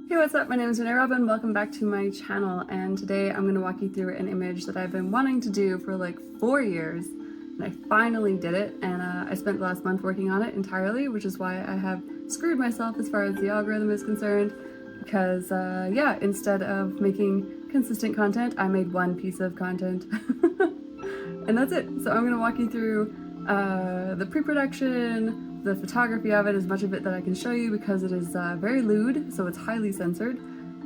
Hey, what's up? My name is Renee Robyn. Welcome back to my channel, and today I'm going to walk you through an image that I've been wanting to do for like 4 years, and I finally did it, and I spent the last month working on it entirely, which is why I have screwed myself as far as the algorithm is concerned, because yeah, instead of making consistent content, I made one piece of content, and that's it. So I'm going to walk you through the pre-production, the photography of it, as much of it that I can show you because it is very lewd, so it's highly censored,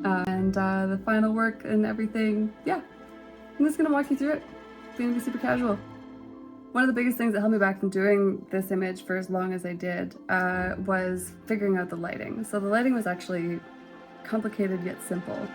and the final work and everything. Yeah, I'm just gonna walk you through it. It's gonna be super casual. One of the biggest things that held me back from doing this image for as long as I did was figuring out the lighting. So the lighting was actually complicated yet simple,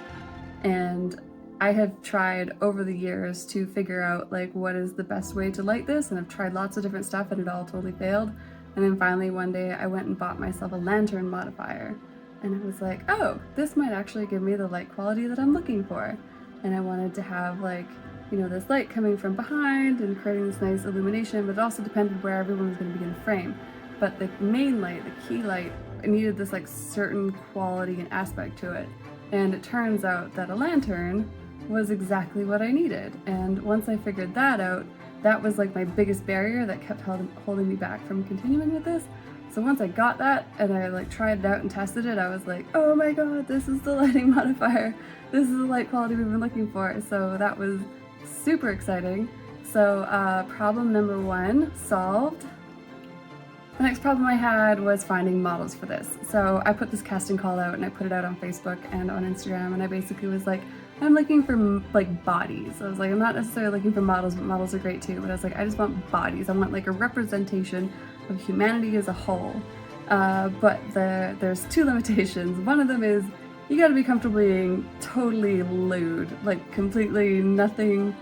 and I have tried over the years to figure out like what is the best way to light this, and I've tried lots of different stuff and it all totally failed. And then finally one day I went and bought myself a lantern modifier, and it was like, oh, this might actually give me the light quality that I'm looking for. And I wanted to have, like, you know, this light coming from behind and creating this nice illumination, but it also depended where everyone was going to be in the frame. But the main light, the key light, it needed this like certain quality and aspect to it. And it turns out that a lantern was exactly what I needed. And once I figured that out, that was like my biggest barrier that kept holding me back from continuing with this. So once I got that and I like tried it out and tested it, I was like, oh my god, this is the lighting modifier. This is the light quality we've been looking for. So that was super exciting. So problem number one solved. The next problem I had was finding models for this. So I put this casting call out and I put it out on Facebook and on Instagram, and I basically was like, I'm looking for like bodies. I was like, I'm not necessarily looking for models, but models are great too. But I was like, I just want bodies. I want like a representation of humanity as a whole. But there's two limitations. One of them is you gotta be comfortable being totally lewd, like completely nothing.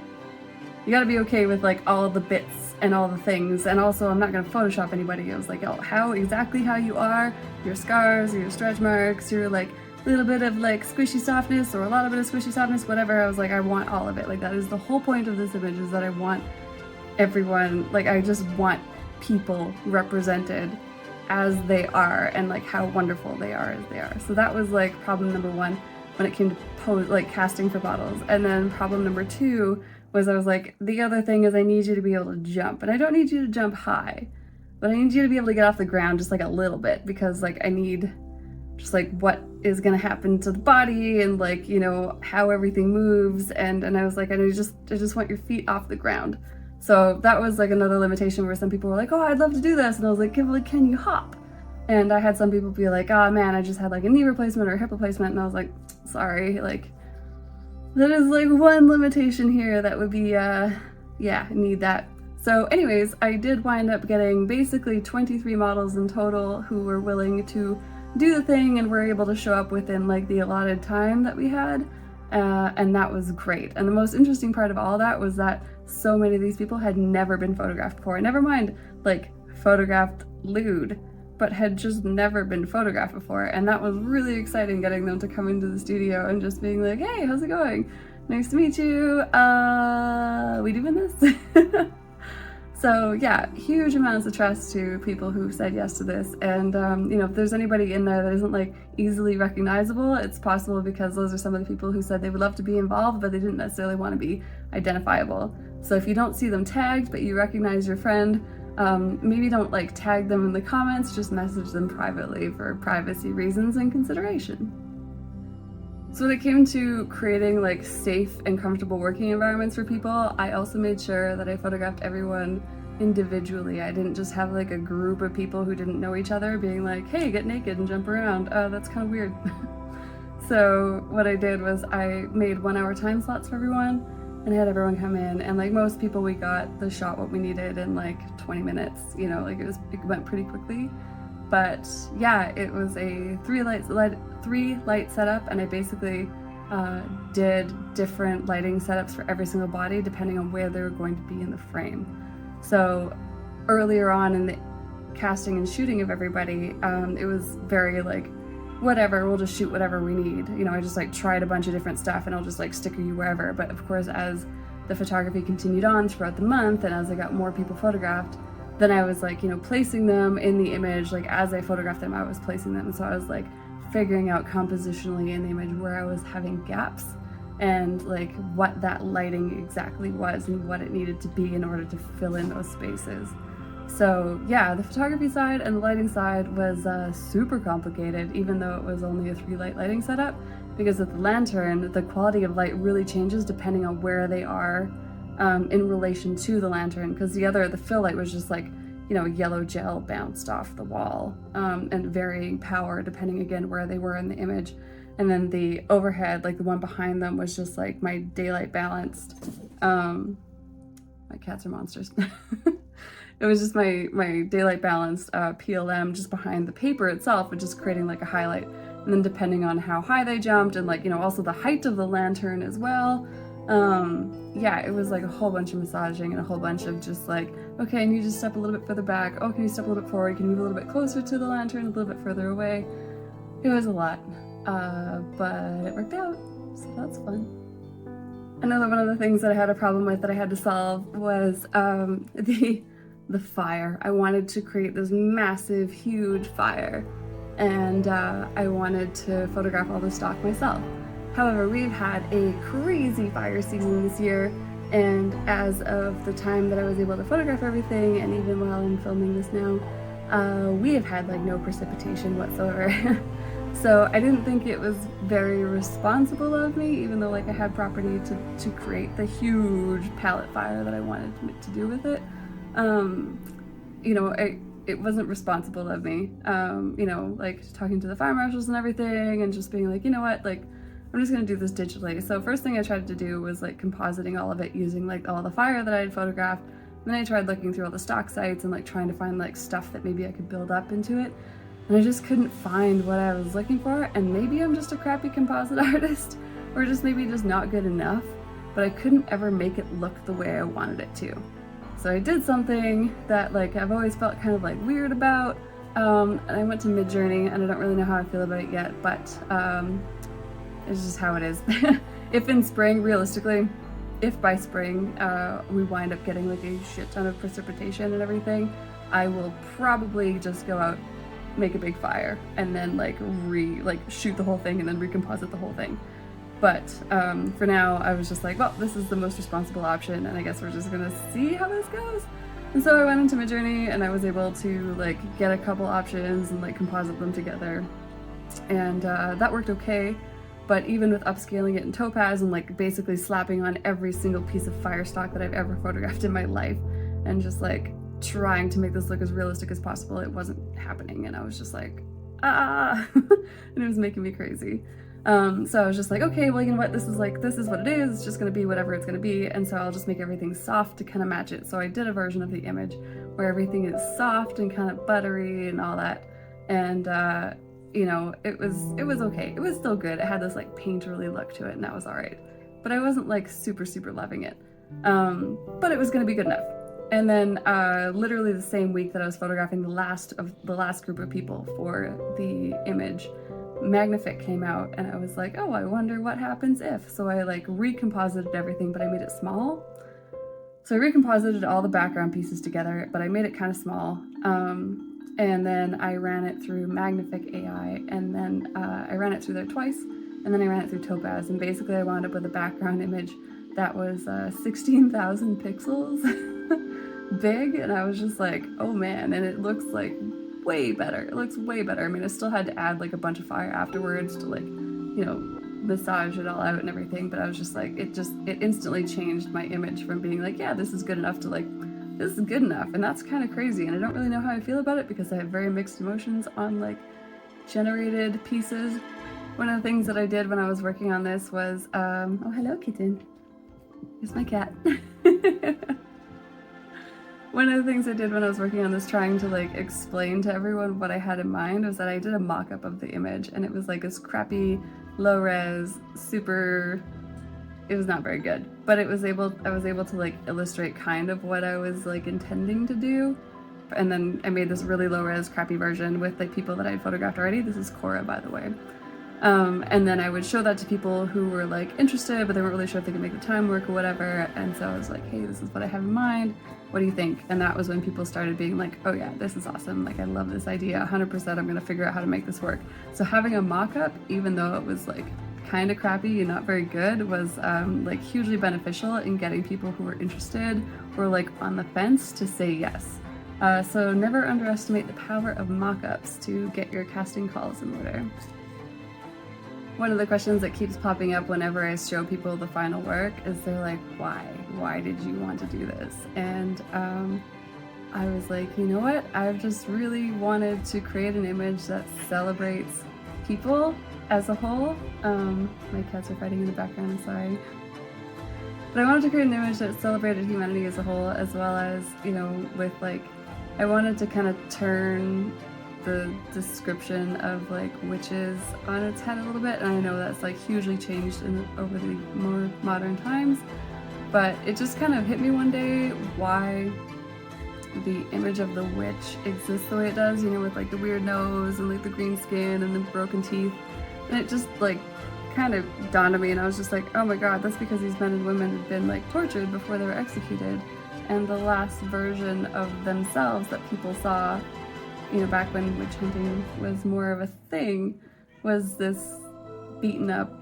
You gotta be okay with like all the bits and all the things. And also I'm not gonna Photoshop anybody. I was like, oh, how you are, your scars, your stretch marks, your like little bit of like squishy softness or a lot of bit of squishy softness, whatever. I was like, I want all of it. Like that is the whole point of this image, is that I want everyone, like I just want people represented as they are and like how wonderful they are as they are. So that was like problem number one when it came to casting for models. And then problem number two was I was like, the other thing is I need you to be able to jump, and I don't need you to jump high, but I need you to be able to get off the ground just like a little bit, because like I need just like what is gonna happen to the body and like, you know, how everything moves, and I was like, I just want your feet off the ground. So that was like another limitation where some people were like, oh, I'd love to do this, and I was like, can you hop? And I had some people be like, oh man, I just had like a knee replacement or a hip replacement, and I was like, sorry, like that is like one limitation here that would be yeah, need that. So anyways, I did wind up getting basically 23 models in total who were willing to do the thing and were able to show up within like the allotted time that we had, and that was great. And the most interesting part of all that was that so many of these people had never been photographed before, never mind like photographed lewd, but had just never been photographed before. And that was really exciting, getting them to come into the studio and just being like, hey, how's it going? Nice to meet you. We doing this? So yeah, huge amounts of trust to people who said yes to this. And you know, if there's anybody in there that isn't like easily recognizable, it's possible because those are some of the people who said they would love to be involved, but they didn't necessarily want to be identifiable. So if you don't see them tagged, but you recognize your friend, maybe don't like tag them in the comments, just message them privately for privacy reasons and consideration. So when it came to creating like safe and comfortable working environments for people, I also made sure that I photographed everyone individually. I didn't just have like a group of people who didn't know each other being like, hey, get naked and jump around. That's kind of weird. So what I did was I made 1 hour time slots for everyone, and I had everyone come in, and like most people, we got the shot what we needed in like 20 minutes, you know, like it went pretty quickly. But yeah, it was a three light setup, and I basically did different lighting setups for every single body depending on where they were going to be in the frame. So earlier on in the casting and shooting of everybody, it was very like, whatever, we'll just shoot whatever we need. You know, I just like tried a bunch of different stuff and I'll just like stick you wherever. But of course, as the photography continued on throughout the month and as I got more people photographed, then I was like, you know, placing them in the image, like as I photographed them, I was placing them. So I was like figuring out compositionally in the image where I was having gaps and like what that lighting exactly was and what it needed to be in order to fill in those spaces. So yeah, the photography side and the lighting side was super complicated, even though it was only a 3-light lighting setup, because with the lantern, the quality of light really changes depending on where they are in relation to the lantern, because the fill light was just like, you know, yellow gel bounced off the wall, and varying power depending again where they were in the image. And then the overhead, like the one behind them, was just like my daylight balanced. My cats are monsters. It was just my daylight balanced PLM just behind the paper itself, which is creating like a highlight. And then depending on how high they jumped and like, you know, also the height of the lantern as well. Yeah, it was like a whole bunch of massaging and a whole bunch of just like, okay, I need you to step a little bit further back. Oh, can you step a little bit forward? Can you move a little bit closer to the lantern, a little bit further away? It was a lot, but it worked out, so that's fun. Another one of the things that I had a problem with that I had to solve was the fire. I wanted to create this massive, huge fire, and I wanted to photograph all the stock myself. However, we've had a crazy fire season this year, and as of the time that I was able to photograph everything, and even while I'm filming this now, we have had like no precipitation whatsoever. So I didn't think it was very responsible of me, even though like I had property to create the huge palette fire that I wanted to do with it. You know, it wasn't responsible of me, you know, like talking to the fire marshals and everything and just being like, you know what, like, I'm just gonna do this digitally. So first thing I tried to do was like compositing all of it using like all the fire that I had photographed. Then I tried looking through all the stock sites and like trying to find like stuff that maybe I could build up into it. And I just couldn't find what I was looking for. And maybe I'm just a crappy composite artist, or just maybe just not good enough, but I couldn't ever make it look the way I wanted it to. So I did something that like I've always felt kind of like weird about, and I went to Midjourney, and I don't really know how I feel about it yet, but it's just how it is. If in spring, realistically, if by spring we wind up getting like a shit ton of precipitation and everything, I will probably just go out, make a big fire, and then like shoot the whole thing and then recomposite the whole thing. But for now, I was just like, well, this is the most responsible option, and I guess we're just gonna see how this goes. And so I went into Midjourney, and I was able to like get a couple options and like composite them together, and that worked okay. But even with upscaling it in Topaz and like basically slapping on every single piece of fire stock that I've ever photographed in my life, and just like trying to make this look as realistic as possible, it wasn't happening, and I was just like, and it was making me crazy. So I was just like, okay, well, you know what, this is what it is, it's just gonna be whatever it's gonna be, and so I'll just make everything soft to kind of match it. So I did a version of the image where everything is soft and kind of buttery and all that, and you know, it was okay. It was still good. It had this like painterly look to it, and that was all right. But I wasn't like super loving it. But it was gonna be good enough. And then literally the same week that I was photographing the last group of people for the image, Magnific came out, and I was like, oh, I wonder what happens if. So I like recomposited everything, but I made it small. So I recomposited all the background pieces together, but I made it kind of small. And then I ran it through Magnific AI, and then I ran it through there twice, and then I ran it through Topaz, and basically I wound up with a background image that was 16,000 pixels big, and I was just like, oh man, and it looks like way better. It looks way better. I mean, I still had to add like a bunch of fire afterwards to like, you know, massage it all out and everything, but I was just like, it instantly changed my image from being like, yeah, this is good enough to like, this is good enough. And that's kind of crazy, and I don't really know how I feel about it because I have very mixed emotions on like generated pieces. One of the things that I did when I was working on this was oh, hello kitten, here's my cat. One of the things I did when I was working on this, trying to like explain to everyone what I had in mind, was that I did a mock-up of the image, and it was like this crappy low res, super, it was not very good, but I was able to like illustrate kind of what I was like intending to do. And then I made this really low res crappy version with like people that I'd photographed already. This is Cora, by the way. And then I would show that to people who were like interested, but they weren't really sure if they could make the time work or whatever. And so I was like, hey, this is what I have in mind. What do you think? And that was when people started being like, oh yeah, this is awesome. Like, I love this idea. 100% I'm going to figure out how to make this work. So having a mock-up, even though it was like kind of crappy and not very good, was like hugely beneficial in getting people who were interested or like on the fence to say yes. So never underestimate the power of mock-ups to get your casting calls in order. One of the questions that keeps popping up whenever I show people the final work is they're like, why? Why did you want to do this? And I was like, you know what? I've just really wanted to create an image that celebrates people as a whole. My cats are fighting in the background, I'm sorry. But I wanted to create an image that celebrated humanity as a whole, as well as, you know, with like, I wanted to kind of turn the description of like witches on its head a little bit, and I know that's like hugely changed over the more modern times, but it just kind of hit me one day why the image of the witch exists the way it does, you know, with like the weird nose and like the green skin and the broken teeth. And it just like kind of dawned on me, and I was just like, oh my god, that's because these men and women had been like tortured before they were executed, and the last version of themselves that people saw, you know, back when witch hunting was more of a thing, was this beaten up,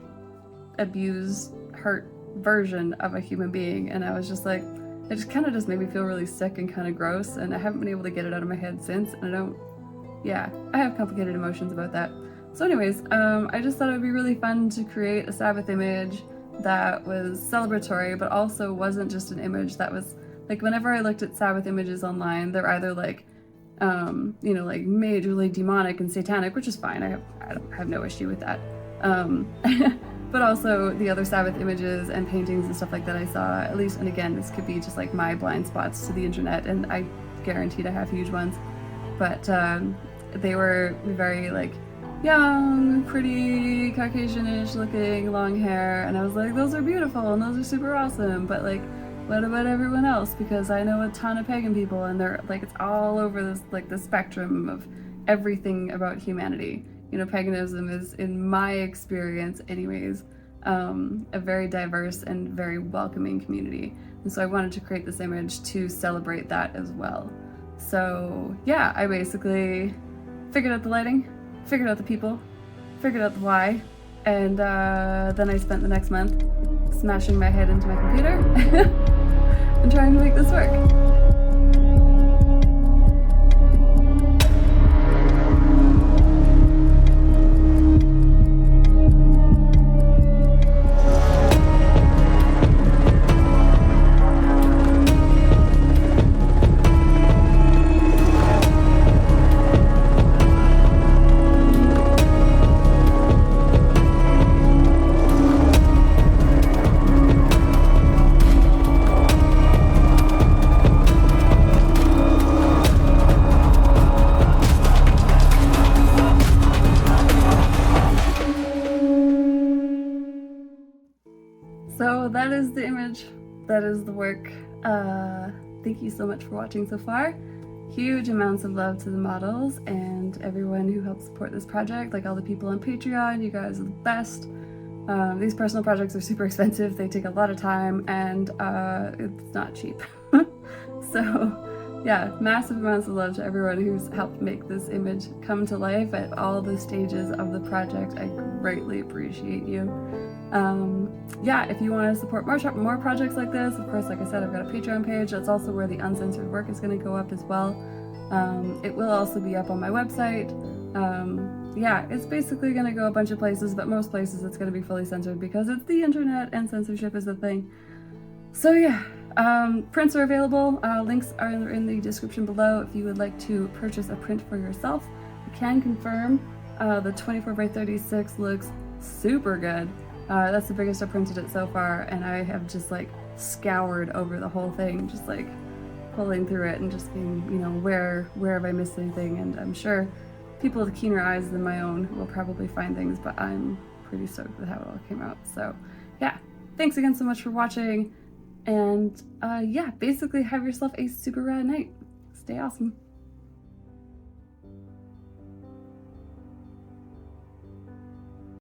abused, hurt version of a human being. And I was just like, it just kind of just made me feel really sick and kind of gross, and I haven't been able to get it out of my head since, and I have complicated emotions about that. So anyways, I just thought it would be really fun to create a Sabbath image that was celebratory, but also wasn't just an image that was, like, whenever I looked at Sabbath images online, they're either like, you know, like majorly demonic and satanic, which is fine. I have no issue with that. But also the other Sabbath images and paintings and stuff like that I saw, at least, and again, this could be just like my blind spots to the internet, and I guaranteed I have huge ones, but they were very like young, pretty, Caucasian-ish looking, long hair, and I was like, those are beautiful and those are super awesome, but like, what about everyone else? Because I know a ton of pagan people, and they're like, it's all over this, like, the spectrum of everything about humanity. You know, paganism is, in my experience anyways, a very diverse and very welcoming community. And so I wanted to create this image to celebrate that as well. So yeah, I basically figured out the lighting, figured out the people, figured out the why, and then I spent the next month smashing my head into my computer and trying to make this work. So that is the image, that is the work. Thank you so much for watching so far. Huge amounts of love to the models and everyone who helped support this project, like all the people on Patreon. You guys are the best. These personal projects are super expensive, they take a lot of time, and it's not cheap. So yeah, massive amounts of love to everyone who's helped make this image come to life at all the stages of the project. I greatly appreciate you. Yeah, if you want to support more projects like this, of course, like I said, I've got a Patreon page. That's also where the uncensored work is going to go up as well. It will also be up on my website. Yeah, it's basically going to go a bunch of places, but most places it's going to be fully censored because it's the internet and censorship is the thing. So yeah, prints are available. Links are in the description below if you would like to purchase a print for yourself. I can confirm the 24x36 looks super good. That's the biggest I've printed it so far, and I have just like scoured over the whole thing, just like pulling through it and just being, you know, where have I missed anything? And I'm sure people with keener eyes than my own will probably find things, but I'm pretty stoked with how it all came out. So yeah, thanks again so much for watching, and yeah, basically have yourself a super rad night. Stay awesome.